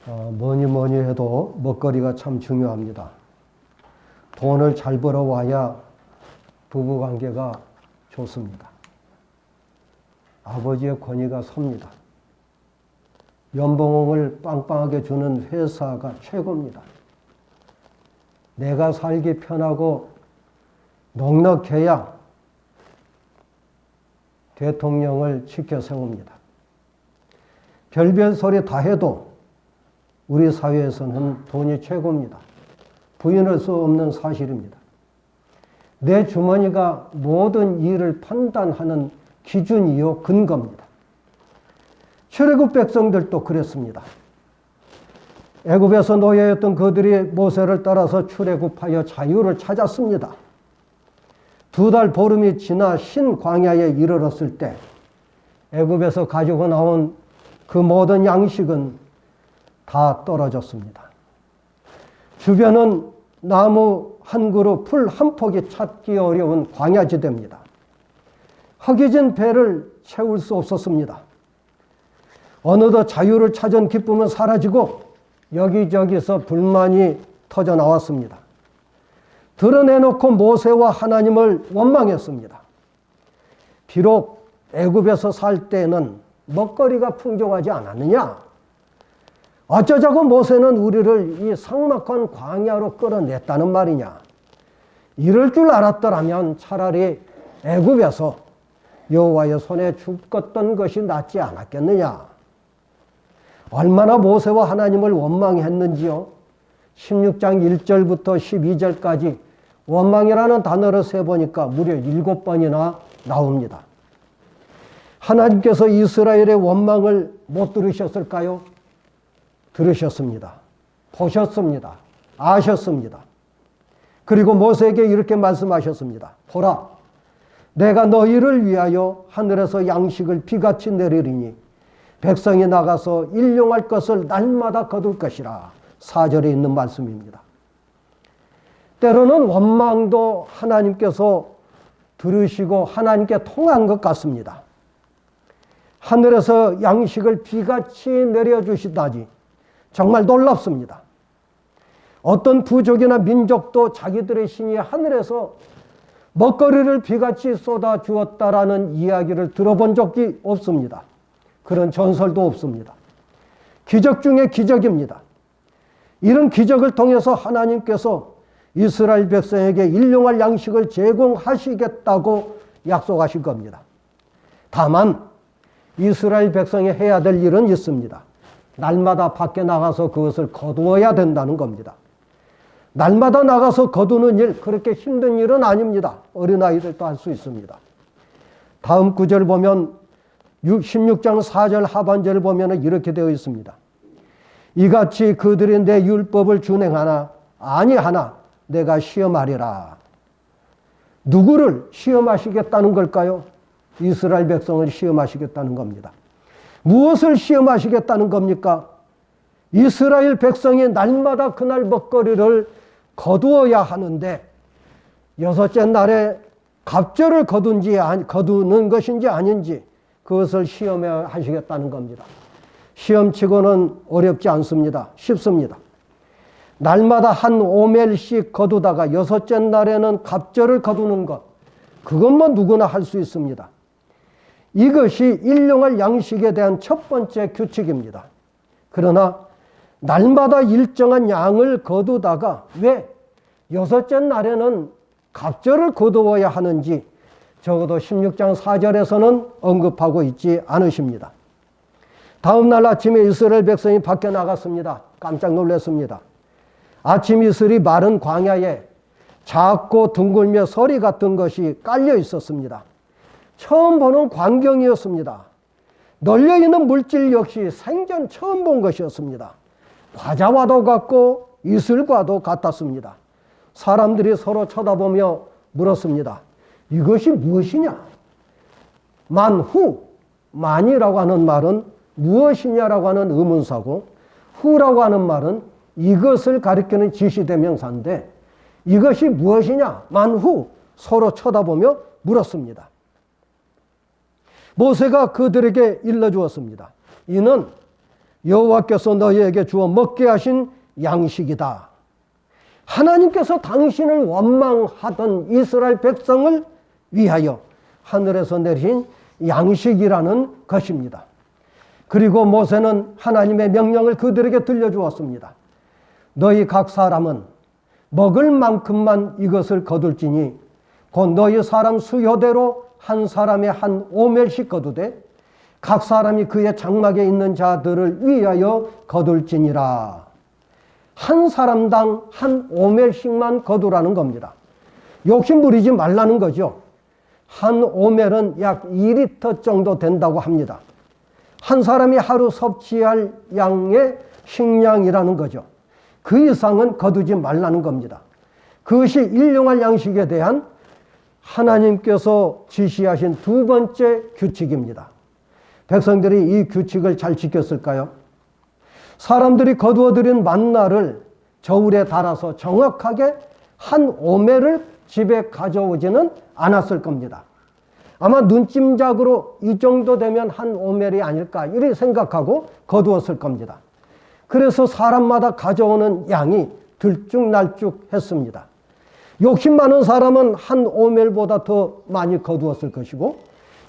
뭐니 해도 먹거리가 참 중요합니다. 돈을 잘 벌어와야 부부관계가 좋습니다. 아버지의 권위가 섭니다. 연봉을 빵빵하게 주는 회사가 최고입니다. 내가 살기 편하고 넉넉해야 대통령을 지켜 세웁니다. 별별 소리 다 해도 우리 사회에서는 돈이 최고입니다. 부인할 수 없는 사실입니다. 내 주머니가 모든 일을 판단하는 기준이요 근거입니다. 출애굽 백성들도 그랬습니다. 애굽에서 노예였던 그들이 모세를 따라서 출애굽하여 자유를 찾았습니다. 2달 보름이 지나 신광야에 이르렀을 때 애굽에서 가지고 나온 그 모든 양식은 다 떨어졌습니다. 주변은 나무 한 그루, 풀 한 폭이 찾기 어려운 광야지대입니다. 허기진 배를 채울 수 없었습니다. 어느덧 자유를 찾은 기쁨은 사라지고 여기저기서 불만이 터져 나왔습니다. 드러내놓고 모세와 하나님을 원망했습니다. 비록 애굽에서 살 때는 먹거리가 풍족하지 않았느냐? 어쩌자고 모세는 우리를 이 삭막한 광야로 끌어냈다는 말이냐? 이럴 줄 알았더라면 차라리 애굽에서 여호와의 손에 죽었던 것이 낫지 않았겠느냐? 얼마나 모세와 하나님을 원망했는지요. 16장 1절부터 12절까지 원망이라는 단어를 세보니까 무려 7번이나 나옵니다. 하나님께서 이스라엘의 원망을 못 들으셨을까요? 들으셨습니다. 보셨습니다. 아셨습니다. 그리고 모세에게 이렇게 말씀하셨습니다. 보라, 내가 너희를 위하여 하늘에서 양식을 비같이 내리리니 백성이 나가서 일용할 것을 날마다 거둘 것이라. 4절에 있는 말씀입니다. 때로는 원망도 하나님께서 들으시고 하나님께 통한 것 같습니다. 하늘에서 양식을 비같이 내려주시다니 정말 놀랍습니다. 어떤 부족이나 민족도 자기들의 신이 하늘에서 먹거리를 비같이 쏟아 주었다라는 이야기를 들어본 적이 없습니다. 그런 전설도 없습니다. 기적 중에 기적입니다. 이런 기적을 통해서 하나님께서 이스라엘 백성에게 일용할 양식을 제공하시겠다고 약속하실 겁니다. 다만 이스라엘 백성이 해야 될 일은 있습니다. 날마다 밖에 나가서 그것을 거두어야 된다는 겁니다. 날마다 나가서 거두는 일, 그렇게 힘든 일은 아닙니다. 어린아이들도 할 수 있습니다. 다음 구절 보면 16장 4절 하반절을 보면 이렇게 되어 있습니다. 이같이 그들이 내 율법을 준행하나 아니하나 내가 시험하리라. 누구를 시험하시겠다는 걸까요? 이스라엘 백성을 시험하시겠다는 겁니다. 무엇을 시험하시겠다는 겁니까? 이스라엘 백성이 날마다 그날 먹거리를 거두어야 하는데 6째 날에 갑절을 거두는 것인지 아닌지 그것을 시험하시겠다는 겁니다. 시험치고는 어렵지 않습니다. 쉽습니다. 날마다 한 오멜씩 거두다가 6째 날에는 갑절을 거두는 것, 그것만 누구나 할 수 있습니다. 이것이 일용할 양식에 대한 첫 번째 규칙입니다. 그러나 날마다 일정한 양을 거두다가 왜 6째 날에는 갑절을 거두어야 하는지 적어도 16장 4절에서는 언급하고 있지 않으십니다. 다음 날 아침에 이스라엘 백성이 밖에 나갔습니다. 깜짝 놀랐습니다. 아침 이슬이 마른 광야에 작고 둥글며 서리 같은 것이 깔려 있었습니다. 처음 보는 광경이었습니다. 널려있는 물질 역시 생전 처음 본 것이었습니다. 과자와도 같고 이슬과도 같았습니다. 사람들이 서로 쳐다보며 물었습니다. 이것이 무엇이냐? 만후, 만이라고 하는 말은 무엇이냐라고 하는 의문사고, 후라고 하는 말은 이것을 가리키는 지시대명사인데 이것이 무엇이냐? 만후, 서로 쳐다보며 물었습니다. 모세가 그들에게 일러주었습니다. 이는 여호와께서 너희에게 주어 먹게 하신 양식이다. 하나님께서 당신을 원망하던 이스라엘 백성을 위하여 하늘에서 내린 양식이라는 것입니다. 그리고 모세는 하나님의 명령을 그들에게 들려주었습니다. 너희 각 사람은 먹을 만큼만 이것을 거둘지니 곧 너희 사람 수요대로 한 사람의 한 오멜씩 거두되 각 사람이 그의 장막에 있는 자들을 위하여 거둘지니라. 한 사람당 한 오멜씩만 거두라는 겁니다. 욕심 부리지 말라는 거죠. 한 오멜은 약 2리터 정도 된다고 합니다. 한 사람이 하루 섭취할 양의 식량이라는 거죠. 그 이상은 거두지 말라는 겁니다. 그것이 일용할 양식에 대한 하나님께서 지시하신 두 번째 규칙입니다. 백성들이 이 규칙을 잘 지켰을까요? 사람들이 거두어들인 만나를 저울에 달아서 정확하게 한 오멜을 집에 가져오지는 않았을 겁니다. 아마 눈찜작으로 이 정도 되면 한 오멜이 아닐까 이렇게 생각하고 거두었을 겁니다. 그래서 사람마다 가져오는 양이 들쭉날쭉했습니다. 욕심 많은 사람은 한 오멜보다 더 많이 거두었을 것이고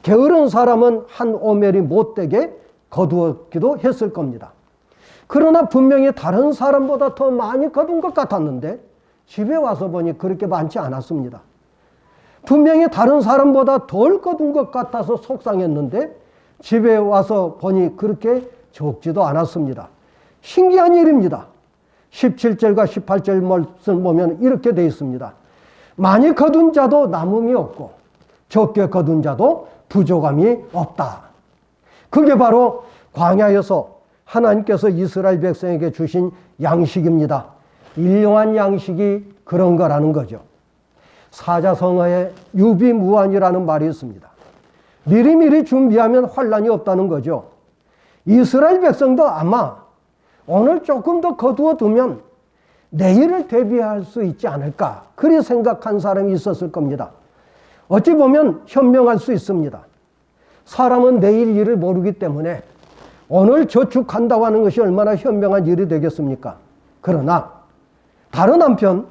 게으른 사람은 한 오멜이 못되게 거두었기도 했을 겁니다. 그러나 분명히 다른 사람보다 더 많이 거둔 것 같았는데 집에 와서 보니 그렇게 많지 않았습니다. 분명히 다른 사람보다 덜 거둔 것 같아서 속상했는데 집에 와서 보니 그렇게 적지도 않았습니다. 신기한 일입니다. 17절과 18절 말씀 보면 이렇게 되어 있습니다. 많이 거둔 자도 남음이 없고 적게 거둔 자도 부족함이 없다. 그게 바로 광야에서 하나님께서 이스라엘 백성에게 주신 양식입니다. 일용한 양식이 그런 거라는 거죠. 사자성어에 유비무환이라는 말이 있습니다. 미리미리 준비하면 환란이 없다는 거죠. 이스라엘 백성도 아마 오늘 조금 더 거두어 두면 내일을 대비할 수 있지 않을까 그리 생각한 사람이 있었을 겁니다. 어찌 보면 현명할 수 있습니다. 사람은 내일 일을 모르기 때문에 오늘 저축한다고 하는 것이 얼마나 현명한 일이 되겠습니까? 그러나 다른 한편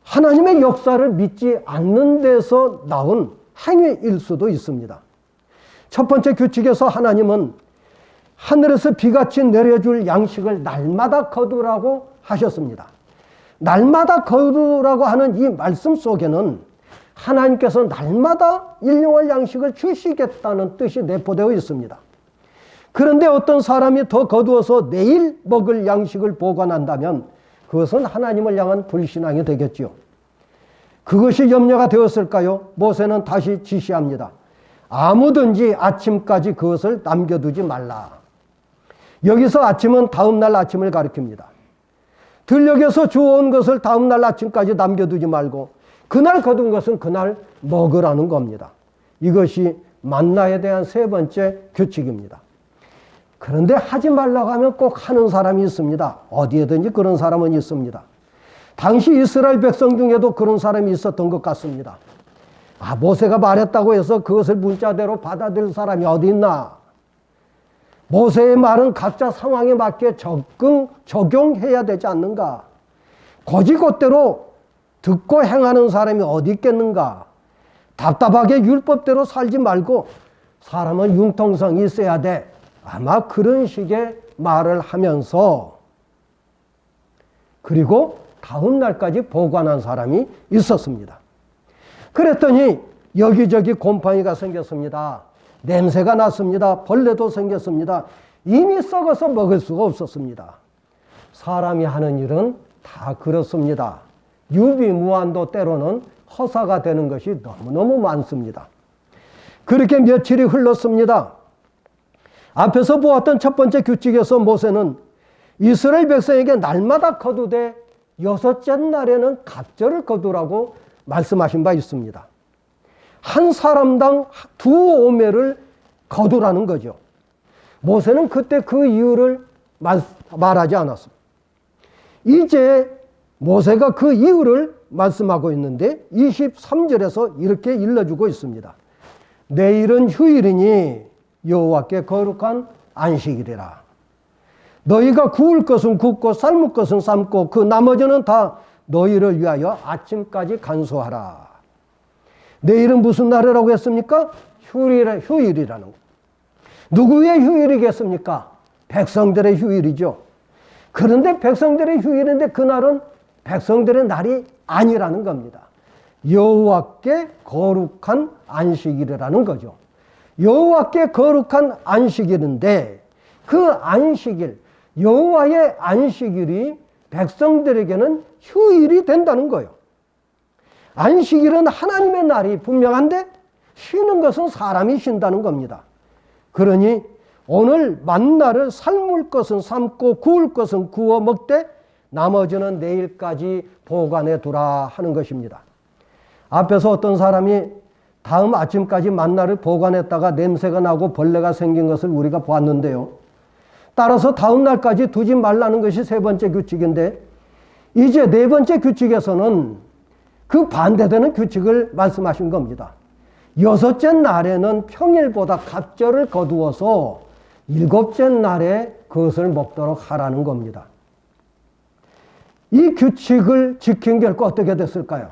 하나님의 역사를 믿지 않는 데서 나온 행위일 수도 있습니다. 첫 번째 규칙에서 하나님은 하늘에서 비같이 내려줄 양식을 날마다 거두라고 하셨습니다. 날마다 거두라고 하는 이 말씀 속에는 하나님께서 날마다 일용할 양식을 주시겠다는 뜻이 내포되어 있습니다. 그런데 어떤 사람이 더 거두어서 내일 먹을 양식을 보관한다면 그것은 하나님을 향한 불신앙이 되겠죠. 그것이 염려가 되었을까요? 모세는 다시 지시합니다. 아무든지 아침까지 그것을 남겨두지 말라. 여기서 아침은 다음날 아침을 가리킵니다. 들녘에서 주워온 것을 다음날 아침까지 남겨두지 말고 그날 거둔 것은 그날 먹으라는 겁니다. 이것이 만나에 대한 세 번째 규칙입니다. 그런데 하지 말라고 하면 꼭 하는 사람이 있습니다. 어디에든지 그런 사람은 있습니다. 당시 이스라엘 백성 중에도 그런 사람이 있었던 것 같습니다. 모세가 말했다고 해서 그것을 문자대로 받아들일 사람이 어디 있나? 모세의 말은 각자 상황에 맞게 적용해야 되지 않는가? 거지것대로 듣고 행하는 사람이 어디 있겠는가? 답답하게 율법대로 살지 말고 사람은 융통성이 있어야 돼. 아마 그런 식의 말을 하면서 그리고 다음 날까지 보관한 사람이 있었습니다. 그랬더니 여기저기 곰팡이가 생겼습니다. 냄새가 났습니다. 벌레도 생겼습니다. 이미 썩어서 먹을 수가 없었습니다. 사람이 하는 일은 다 그렇습니다. 유비무환도 때로는 허사가 되는 것이 너무너무 많습니다. 그렇게 며칠이 흘렀습니다. 앞에서 보았던 첫 번째 규칙에서 모세는 이스라엘 백성에게 날마다 거두되 여섯째 날에는 갑절을 거두라고 말씀하신 바 있습니다. 한 사람당 두 오멜을 거두라는 거죠. 모세는 그때 그 이유를 말하지 않았습니다. 이제 모세가 그 이유를 말씀하고 있는데 23절에서 이렇게 일러주고 있습니다. 내일은 휴일이니 여호와께 거룩한 안식일이라. 너희가 구울 것은 굽고 삶을 것은 삶고 그 나머지는 다 너희를 위하여 아침까지 간수하라. 내일은 무슨 날이라고 했습니까? 휴일이라는 거. 누구의 휴일이겠습니까? 백성들의 휴일이죠. 그런데 백성들의 휴일인데 그날은 백성들의 날이 아니라는 겁니다. 여호와께 거룩한 안식일이라는 거죠. 여호와께 거룩한 안식일인데 그 안식일, 여호와의 안식일이 백성들에게는 휴일이 된다는 거예요. 안식일은 하나님의 날이 분명한데 쉬는 것은 사람이 쉰다는 겁니다. 그러니 오늘 만나를 삶을 것은 삶고 구울 것은 구워 먹되 나머지는 내일까지 보관해 두라 하는 것입니다. 앞에서 어떤 사람이 다음 아침까지 만나를 보관했다가 냄새가 나고 벌레가 생긴 것을 우리가 봤는데요. 따라서 다음 날까지 두지 말라는 것이 세 번째 규칙인데 이제 네 번째 규칙에서는 그 반대되는 규칙을 말씀하신 겁니다. 여섯째 날에는 평일보다 갑절을 거두어서 일곱째 날에 그것을 먹도록 하라는 겁니다. 이 규칙을 지킨 결과 어떻게 됐을까요?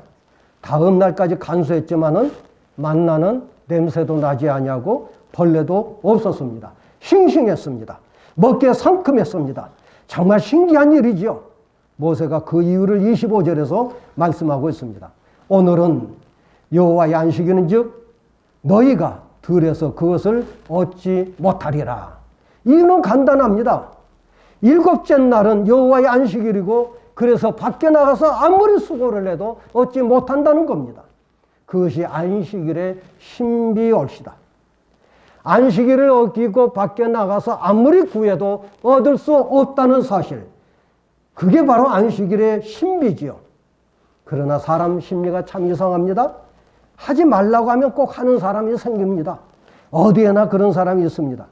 다음 날까지 간수했지만은 만나는 냄새도 나지 아니하고 벌레도 없었습니다. 싱싱했습니다. 먹기에 상큼했습니다. 정말 신기한 일이죠. 모세가 그 이유를 25절에서 말씀하고 있습니다. 오늘은 여호와의 안식일인즉 너희가 들에서 그것을 얻지 못하리라. 이유는 간단합니다. 일곱째 날은 여호와의 안식일이고 그래서 밖에 나가서 아무리 수고를 해도 얻지 못한다는 겁니다. 그것이 안식일의 신비올시다. 안식일을 어기고 밖에 나가서 아무리 구해도 얻을 수 없다는 사실. 그게 바로 안식일의 신비지요. 그러나 사람 심리가 참 이상합니다. 하지 말라고 하면 꼭 하는 사람이 생깁니다. 어디에나 그런 사람이 있습니다.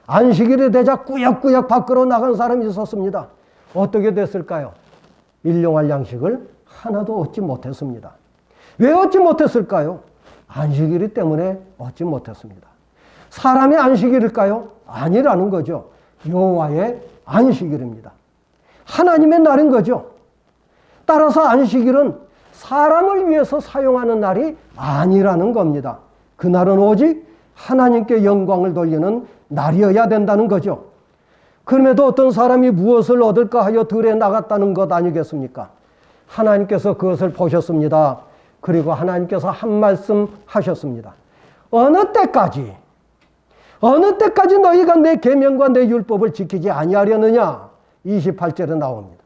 안식일이 되자 꾸역꾸역 밖으로 나간 사람이 있었습니다. 어떻게 됐을까요? 일용할 양식을 하나도 얻지 못했습니다. 왜 얻지 못했을까요? 안식일이 때문에 얻지 못했습니다. 사람의 안식일일까요? 아니라는 거죠. 여호와의 안식일입니다. 하나님의 날인 거죠. 따라서 안식일은 사람을 위해서 사용하는 날이 아니라는 겁니다. 그날은 오직 하나님께 영광을 돌리는 날이어야 된다는 거죠. 그럼에도 어떤 사람이 무엇을 얻을까 하여 들에 나갔다는 것 아니겠습니까? 하나님께서 그것을 보셨습니다. 그리고 하나님께서 한 말씀 하셨습니다. 어느 때까지 너희가 내 계명과 내 율법을 지키지 아니하려느냐? 28절에 나옵니다.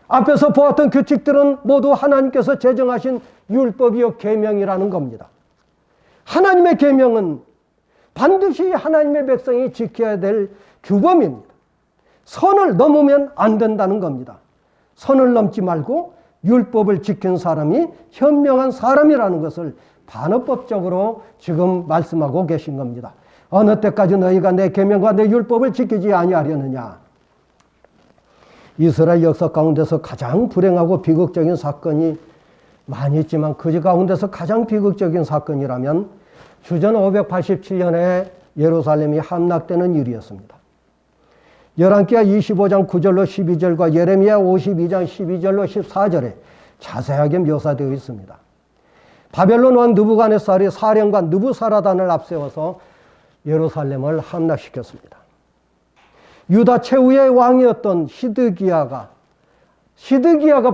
앞에서 보았던 규칙들은 모두 하나님께서 제정하신 율법이요 계명이라는 겁니다. 하나님의 계명은 반드시 하나님의 백성이 지켜야 될 규범입니다. 선을 넘으면 안 된다는 겁니다. 선을 넘지 말고 율법을 지킨 사람이 현명한 사람이라는 것을 반어법적으로 지금 말씀하고 계신 겁니다. 어느 때까지 너희가 내 계명과 내 율법을 지키지 아니하려느냐. 이스라엘 역사 가운데서 가장 불행하고 비극적인 사건이 많이 있지만 그 가운데서 가장 비극적인 사건이라면 주전 587년에 예루살렘이 함락되는 일이었습니다. 열왕기하 25장 9절로 12절과 예레미야 52장 12절로 14절에 자세하게 묘사되어 있습니다. 바벨론 왕 느부갓네살이 사령관 느부사라단을 앞세워서 예루살렘을 함락시켰습니다. 유다 최후의 왕이었던 시드기야가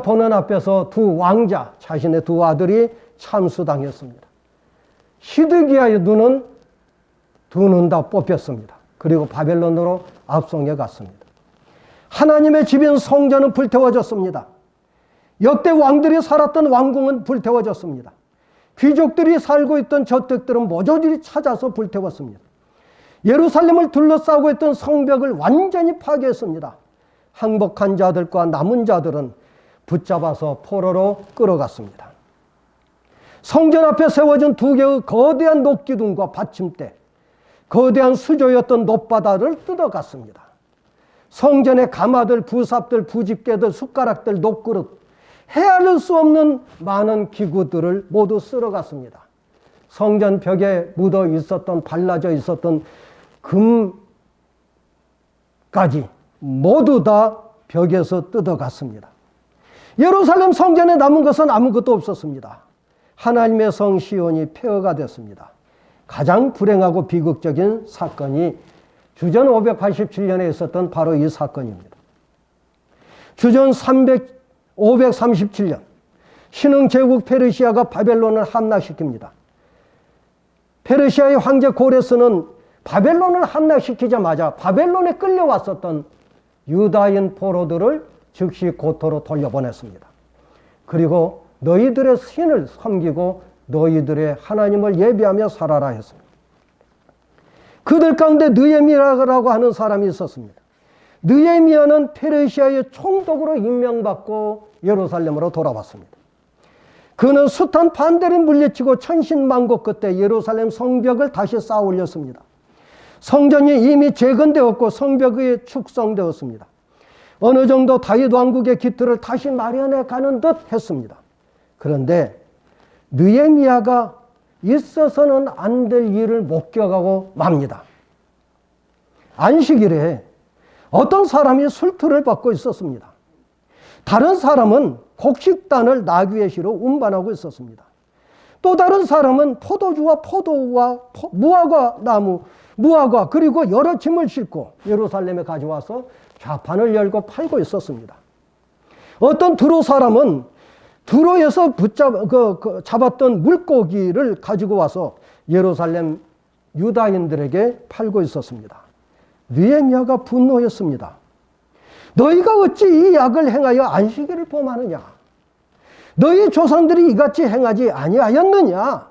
보는 앞에서 두 왕자, 자신의 두 아들이 참수당했습니다. 시드기야의 눈은 두 눈 다 뽑혔습니다. 그리고 바벨론으로 압송해 갔습니다. 하나님의 집인 성전은 불태워졌습니다. 역대 왕들이 살았던 왕궁은 불태워졌습니다. 귀족들이 살고 있던 저택들은 모조리 찾아서 불태웠습니다. 예루살렘을 둘러싸고 있던 성벽을 완전히 파괴했습니다. 항복한 자들과 남은 자들은 붙잡아서 포로로 끌어갔습니다. 성전 앞에 세워진 두 개의 거대한 녹기둥과 받침대, 거대한 수조였던 놋바다를 뜯어갔습니다. 성전의 가마들, 부삽들, 부집개들, 숟가락들, 녹그릇, 헤아릴 수 없는 많은 기구들을 모두 쓸어갔습니다. 성전 벽에 묻어 있었던, 발라져 있었던 금 까지 모두 다 벽에서 뜯어갔습니다. 예루살렘 성전에 남은 것은 아무것도 없었습니다. 하나님의 성 시온이 폐허가 됐습니다. 가장 불행하고 비극적인 사건이 주전 587년에 있었던 바로 이 사건입니다. 주전 537년 신흥 제국 페르시아가 바벨론을 함락시킵니다. 페르시아의 황제 고레스는 바벨론을 함락시키자마자 바벨론에 끌려왔었던 유다인 포로들을 즉시 고토로 돌려보냈습니다. 그리고 너희들의 신을 섬기고 너희들의 하나님을 예비하며 살아라 했습니다. 그들 가운데 느헤미야라고 하는 사람이 있었습니다. 느헤미야는 페르시아의 총독으로 임명받고 예루살렘으로 돌아왔습니다. 그는 숱한 반대를 물리치고 천신만고 끝에 예루살렘 성벽을 다시 쌓아 올렸습니다. 성전이 이미 재건되었고 성벽이 축성되었습니다. 어느 정도 다윗 왕국의 기틀을 다시 마련해 가는 듯 했습니다. 그런데 느헤미야가 있어서는 안 될 일을 목격하고 맙니다. 안식일에 어떤 사람이 술투를 받고 있었습니다. 다른 사람은 곡식단을 나귀의 시로 운반하고 있었습니다. 또 다른 사람은 포도주와 포도와 무화과 그리고 여러 짐을 싣고 예루살렘에 가져와서 좌판을 열고 팔고 있었습니다. 어떤 두로 사람은 두로에서 잡았던 물고기를 가지고 와서 예루살렘 유다인들에게 팔고 있었습니다. 느헤미야가 분노했습니다. 너희가 어찌 이 악을 행하여 안식일을 범하느냐? 너희 조상들이 이같이 행하지 아니하였느냐?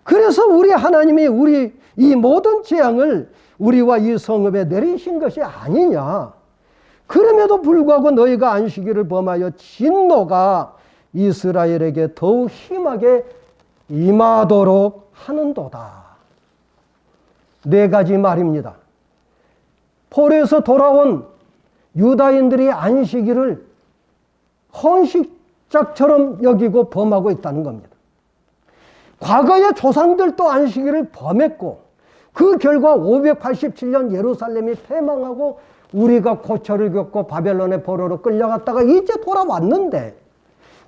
그래서 우리 하나님이 우리 이 모든 재앙을 우리와 이 성읍에 내리신 것이 아니냐? 그럼에도 불구하고 너희가 안식일을 범하여 진노가 이스라엘에게 더욱 심하게 임하도록 하는도다. 네 가지 말입니다. 포로에서 돌아온 유다인들이 안식일을 헌식작처럼 여기고 범하고 있다는 겁니다. 과거의 조상들도 안식일을 범했고 그 결과 587년 예루살렘이 패망하고 우리가 고초를 겪고 바벨론의 포로로 끌려갔다가 이제 돌아왔는데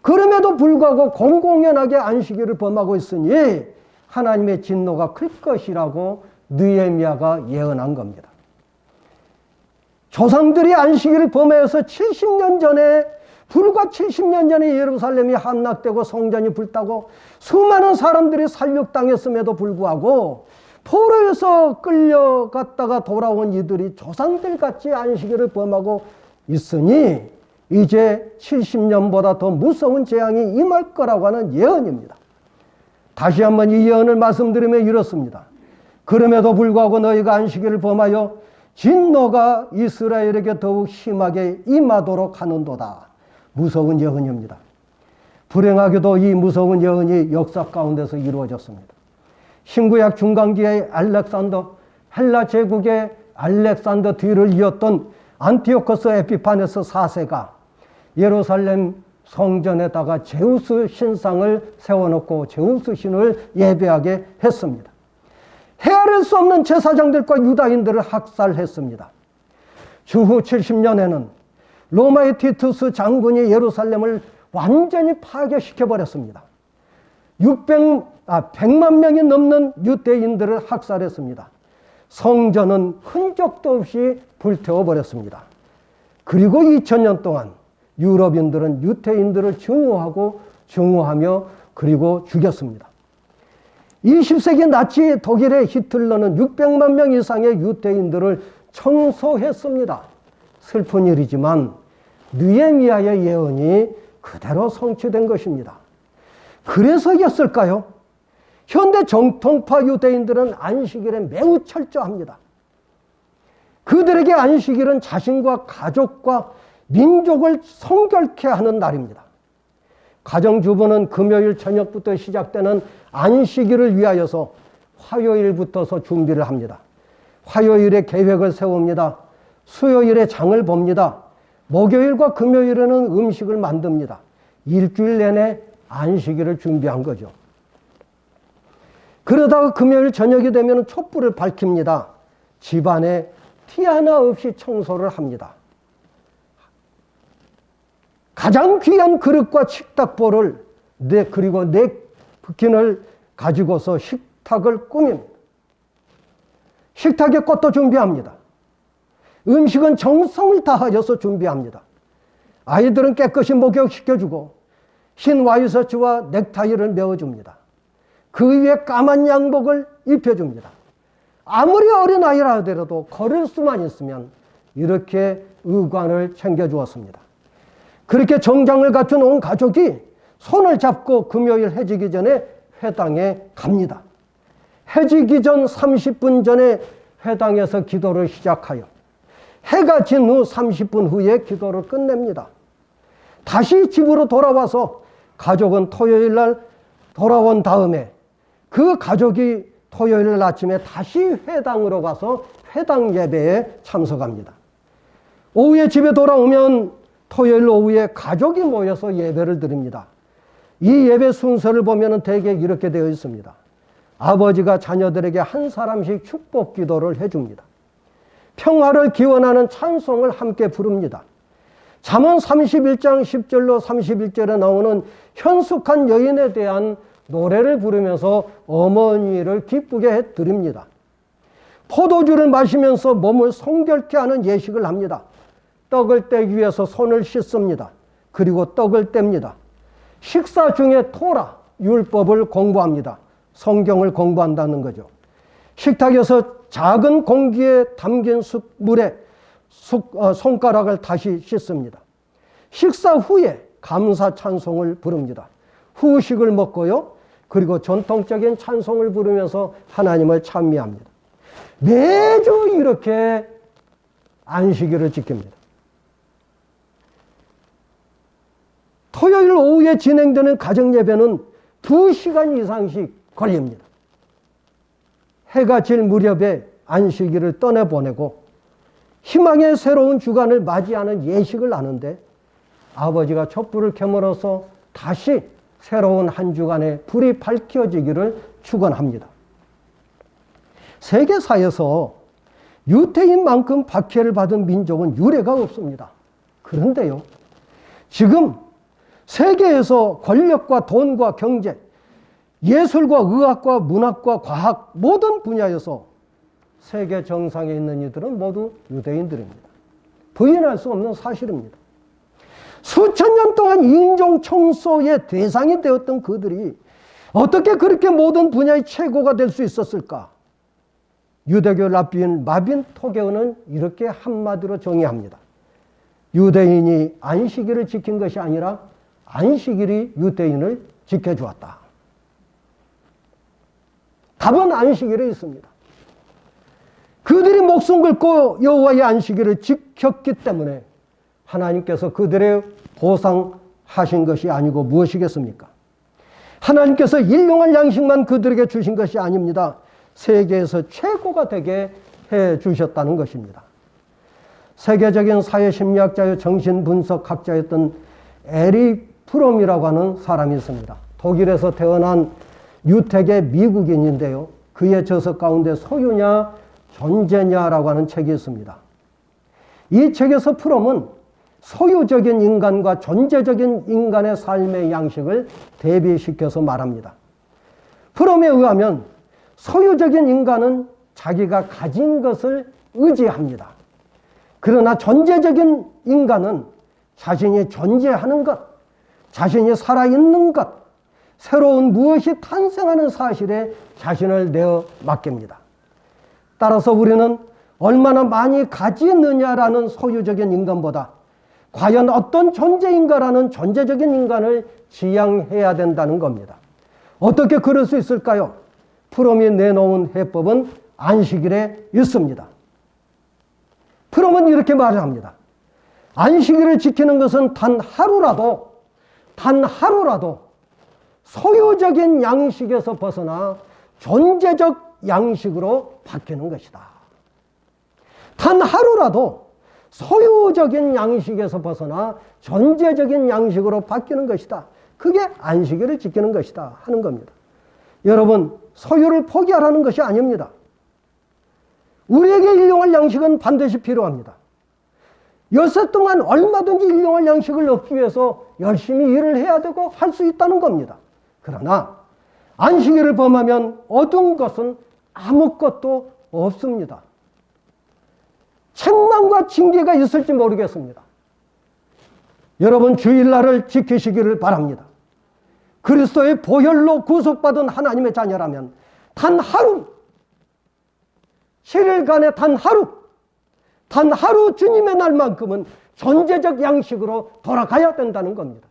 그럼에도 불구하고 공공연하게 안식일을 범하고 있으니 하나님의 진노가 클 것이라고 느헤미야가 예언한 겁니다. 조상들이 안식일을 범해서 70년 전에 불과 70년 전에 예루살렘이 함락되고 성전이 불타고 수많은 사람들이 살육당했음에도 불구하고 포로에서 끌려갔다가 돌아온 이들이 조상들같이 안식일을 범하고 있으니 이제 70년보다 더 무서운 재앙이 임할 거라고 하는 예언입니다. 다시 한번 이 예언을 말씀드리며 이렇습니다. 그럼에도 불구하고 너희가 안식일을 범하여 진노가 이스라엘에게 더욱 심하게 임하도록 하는도다. 무서운 예언입니다. 불행하게도 이 무서운 예언이 역사 가운데서 이루어졌습니다. 신구약 중간기의 헬라 제국의 알렉산더 뒤를 이었던 안티오코스 에피파네스 4세가 예루살렘 성전에다가 제우스 신상을 세워놓고 제우스 신을 예배하게 했습니다. 헤아릴 수 없는 제사장들과 유다인들을 학살했습니다. 주후 70년에는 로마의 티투스 장군이 예루살렘을 완전히 파괴시켜버렸습니다. 100만 명이 넘는 유대인들을 학살했습니다. 성전은 흔적도 없이 불태워버렸습니다. 그리고 2000년 동안 유럽인들은 유대인들을 증오하며 그리고 죽였습니다. 20세기 나치 독일의 히틀러는 600만 명 이상의 유대인들을 청소했습니다. 슬픈 일이지만 느헤미야의 예언이 그대로 성취된 것입니다. 그래서였을까요? 현대 정통파 유대인들은 안식일에 매우 철저합니다. 그들에게 안식일은 자신과 가족과 민족을 성결케 하는 날입니다. 가정주부는 금요일 저녁부터 시작되는 안식일을 위하여서 화요일부터서 준비를 합니다. 화요일에 계획을 세웁니다. 수요일에 장을 봅니다. 목요일과 금요일에는 음식을 만듭니다. 일주일 내내 안식일을 준비한 거죠. 그러다가 금요일 저녁이 되면 촛불을 밝힙니다. 집안에 티 하나 없이 청소를 합니다. 가장 귀한 그릇과 식탁보를 그리고 냅킨을 가지고서 식탁을 꾸밉니다. 식탁에 꽃도 준비합니다. 음식은 정성을 다하여서 준비합니다. 아이들은 깨끗이 목욕시켜주고 흰 와이셔츠와 넥타이를 메어줍니다. 그 위에 까만 양복을 입혀줍니다. 아무리 어린아이라 하더라도 걸을 수만 있으면 이렇게 의관을 챙겨주었습니다. 그렇게 정장을 갖춘 온 가족이 손을 잡고 금요일 해지기 전에 회당에 갑니다. 해지기 전 30분 전에 회당에서 기도를 시작하여 해가 진 후 30분 후에 기도를 끝냅니다. 다시 집으로 돌아와서 가족은 토요일 날 돌아온 다음에 그 가족이 토요일 날 아침에 다시 회당으로 가서 회당 예배에 참석합니다. 오후에 집에 돌아오면 토요일 오후에 가족이 모여서 예배를 드립니다. 이 예배 순서를 보면 대개 이렇게 되어 있습니다. 아버지가 자녀들에게 한 사람씩 축복 기도를 해줍니다. 평화를 기원하는 찬송을 함께 부릅니다. 잠언 31장 10절로 31절에 나오는 현숙한 여인에 대한 노래를 부르면서 어머니를 기쁘게 해드립니다. 포도주를 마시면서 몸을 성결케 하는 예식을 합니다. 떡을 떼기 위해서 손을 씻습니다. 그리고 떡을 뗍니다. 식사 중에 토라, 율법을 공부합니다. 성경을 공부한다는 거죠. 식탁에서 작은 공기에 담긴 물에 손가락을 다시 씻습니다. 식사 후에 감사 찬송을 부릅니다. 후식을 먹고요. 그리고 전통적인 찬송을 부르면서 하나님을 찬미합니다. 매주 이렇게 안식일을 지킵니다. 토요일 오후에 진행되는 가정예배는 2시간 이상씩 걸립니다. 해가 질 무렵에 안식일을 떠내보내고 희망의 새로운 주간을 맞이하는 예식을 하는데 아버지가 촛불을 켜물어서 다시 새로운 한 주간에 불이 밝혀지기를 축원합니다. 세계사에서 유태인만큼 박해를 받은 민족은 유례가 없습니다. 그런데요, 지금 세계에서 권력과 돈과 경제, 예술과 의학과 문학과 과학 모든 분야에서 세계 정상에 있는 이들은 모두 유대인들입니다. 부인할 수 없는 사실입니다. 수천 년 동안 인종 청소의 대상이 되었던 그들이 어떻게 그렇게 모든 분야의 최고가 될 수 있었을까? 유대교 랍비인 마빈 토게오는 이렇게 한마디로 정의합니다. 유대인이 안식일을 지킨 것이 아니라 안식일이 유대인을 지켜주었다. 답은 안식일에 있습니다. 그들이 목숨 걸고 여호와의 안식일을 지켰기 때문에 하나님께서 그들의 보상하신 것이 아니고 무엇이겠습니까? 하나님께서 일용할 양식만 그들에게 주신 것이 아닙니다. 세계에서 최고가 되게 해 주셨다는 것입니다. 세계적인 사회심리학자요 정신분석학자였던 에릭 프롬이라고 하는 사람이 있습니다. 독일에서 태어난 유택의 미국인인데요. 그의 저서 가운데 소유냐 존재냐라고 하는 책이 있습니다. 이 책에서 프롬은 소유적인 인간과 존재적인 인간의 삶의 양식을 대비시켜서 말합니다. 프롬에 의하면 소유적인 인간은 자기가 가진 것을 의지합니다. 그러나 존재적인 인간은 자신이 존재하는 것, 자신이 살아있는 것, 새로운 무엇이 탄생하는 사실에 자신을 내어 맡깁니다. 따라서 우리는 얼마나 많이 가지느냐라는 소유적인 인간보다 과연 어떤 존재인가라는 존재적인 인간을 지향해야 된다는 겁니다. 어떻게 그럴 수 있을까요? 프롬이 내놓은 해법은 안식일에 있습니다. 프롬은 이렇게 말을 합니다. 안식일을 지키는 것은 단 하루라도 소유적인 양식에서 벗어나 존재적 양식으로 바뀌는 것이다. 단 하루라도 소유적인 양식에서 벗어나 존재적인 양식으로 바뀌는 것이다. 그게 안식일을 지키는 것이다 하는 겁니다. 여러분, 소유를 포기하라는 것이 아닙니다. 우리에게 일용할 양식은 반드시 필요합니다. 엿새 동안 얼마든지 일용할 양식을 얻기 위해서 열심히 일을 해야 되고 할 수 있다는 겁니다. 그러나 안식일을 범하면 얻은 것은 아무것도 없습니다. 책망과 징계가 있을지 모르겠습니다. 여러분 주일날을 지키시기를 바랍니다. 그리스도의 보혈로 구속받은 하나님의 자녀라면 단 하루, 7일간의 단 하루 주님의 날만큼은 존재적 양식으로 돌아가야 된다는 겁니다.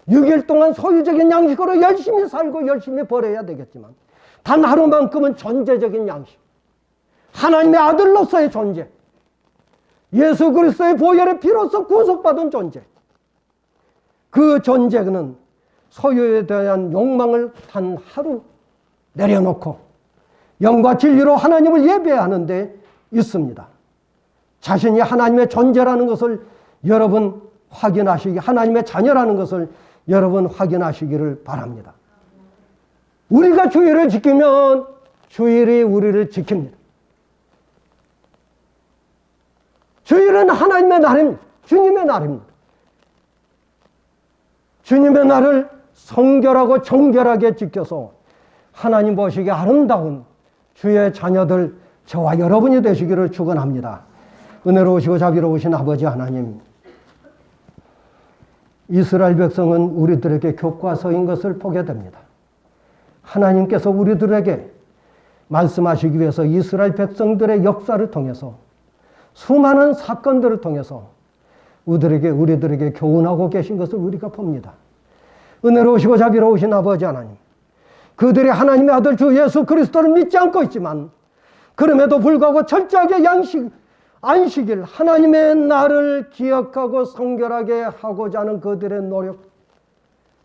6일 동안 소유적인 양식으로 열심히 살고 열심히 벌어야 되겠지만 단 하루만큼은 존재적인 양식, 하나님의 아들로서의 존재, 예수 그리스도의 보혈의 피로서 구속받은 존재, 그 존재는 소유에 대한 욕망을 단 하루 내려놓고 영과 진리로 하나님을 예배하는 데 있습니다. 자신이 하나님의 존재라는 것을 여러분 하나님의 자녀라는 것을 여러분 확인하시기를 바랍니다. 우리가 주일을 지키면 주일이 우리를 지킵니다. 주일은 하나님의 날입니다. 주님의 날입니다. 주님의 날을 성결하고 정결하게 지켜서 하나님 보시기에 아름다운 주의 자녀들 저와 여러분이 되시기를 축원합니다. 은혜로우시고 자비로우신 아버지 하나님, 이스라엘 백성은 우리들에게 교과서인 것을 보게 됩니다. 하나님께서 우리들에게 말씀하시기 위해서 이스라엘 백성들의 역사를 통해서 수많은 사건들을 통해서 우리들에게 교훈하고 계신 것을 우리가 봅니다. 은혜로우시고 자비로우신 아버지 하나님, 그들이 하나님의 아들 주 예수 그리스도를 믿지 않고 있지만 그럼에도 불구하고 철저하게 안식일 하나님의 날을 기억하고 성결하게 하고자 하는 그들의 노력,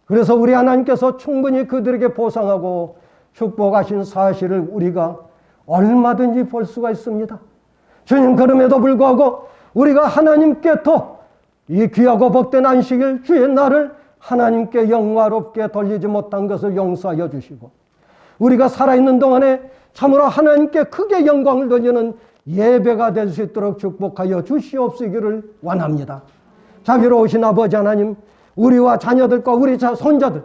그래서 우리 하나님께서 충분히 그들에게 보상하고 축복하신 사실을 우리가 얼마든지 볼 수가 있습니다. 주님, 그럼에도 불구하고 우리가 하나님께서 이 귀하고 복된 안식일 주의 날을 하나님께 영화롭게 돌리지 못한 것을 용서하여 주시고 우리가 살아있는 동안에 참으로 하나님께 크게 영광을 돌리는 예배가 될 수 있도록 축복하여 주시옵시기를 원합니다. 자비로우신 아버지 하나님, 우리와 자녀들과 우리 손자들,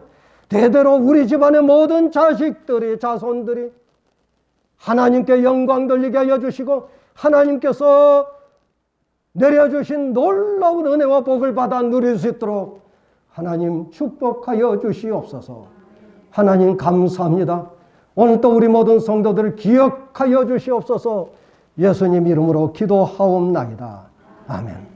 대대로 우리 집안의 모든 자손들이 하나님께 영광 돌리게 하여 주시고 하나님께서 내려주신 놀라운 은혜와 복을 받아 누릴 수 있도록 하나님 축복하여 주시옵소서. 하나님 감사합니다. 오늘 또 우리 모든 성도들을 기억하여 주시옵소서. 예수님 이름으로 기도하옵나이다. 아멘.